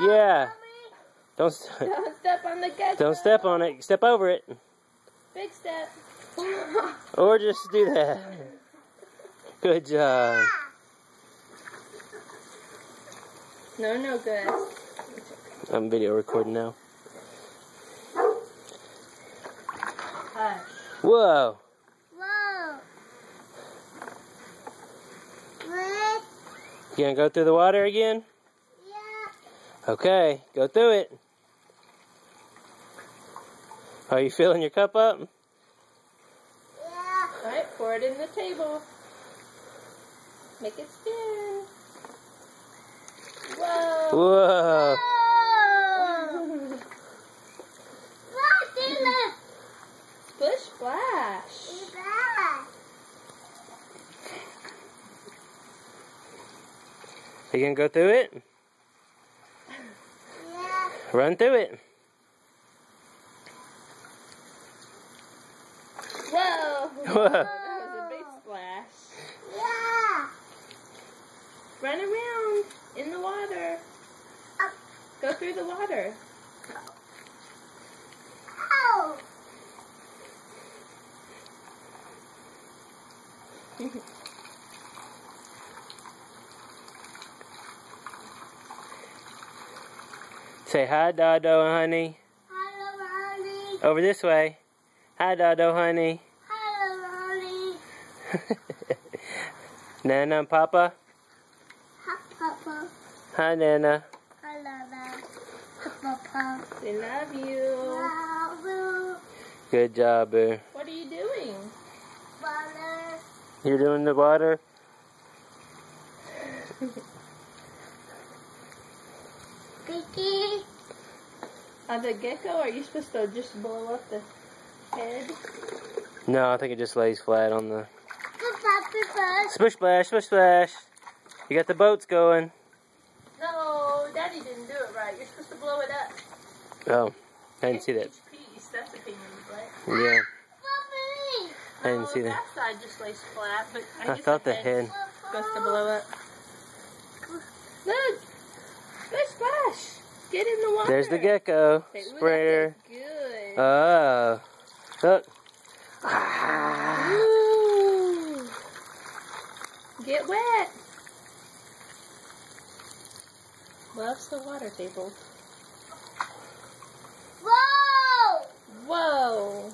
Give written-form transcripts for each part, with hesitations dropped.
Yeah. Don't step on the gecko. Don't step on it. Step over it. Big step. Or just do that. Good job. No good. I'm video recording now. Hush. Whoa. Whoa. What? You gonna go through the water again? Yeah. Okay, go through it. Are you filling your cup up? Yeah. Alright, pour it in the table. Make it spin. Whoa. Whoa. What's in it? Splish splash. It's bad. Are you gonna go through it? Yeah. Run through it. Whoa. Whoa. That was a big splash. Yeah. Run around in the water. Go through the water. Ow. Say hi, Dodo, honey. Hello, Ronnie. Over this way. Hi, Dodo, honey. Hello, Ronnie. Nana and Papa. Hi, Papa. Hi, Nana. Hello, Dad. Hi, Papa. They love you. Love you. Good job, Boo. What are you doing? Water. You're doing the water? Vicky. On the gecko, are you supposed to just blow up the head? No, I think it just lays flat on the... Papa. Splish splash, splish splash. You got the boats going. No, Daddy didn't do it right. You're supposed to blow it up. Oh, I didn't see that. Each piece, that's a pain in the butt. Yeah, Papa. I didn't see that. That side just lays flat, but I I guess thought the head's head... supposed to blow up. Look! Splish splash! Get in the water! There's the gecko. Say, ooh, Sprayer. that feels good. Oh. Look. Ooh. Get wet! Loves the water table. Whoa. Whoa!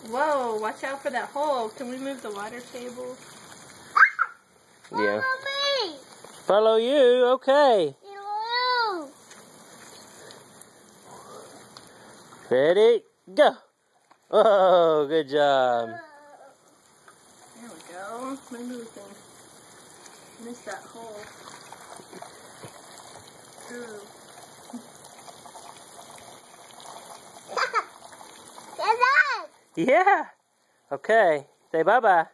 Whoa, watch out for that hole. Can we move the water table? Yeah. Follow me. Follow you? Okay. You. Ready? Go. Oh, good job. There we go. Maybe we can miss that hole. Ooh. Get that. Yeah. Okay. Say bye-bye.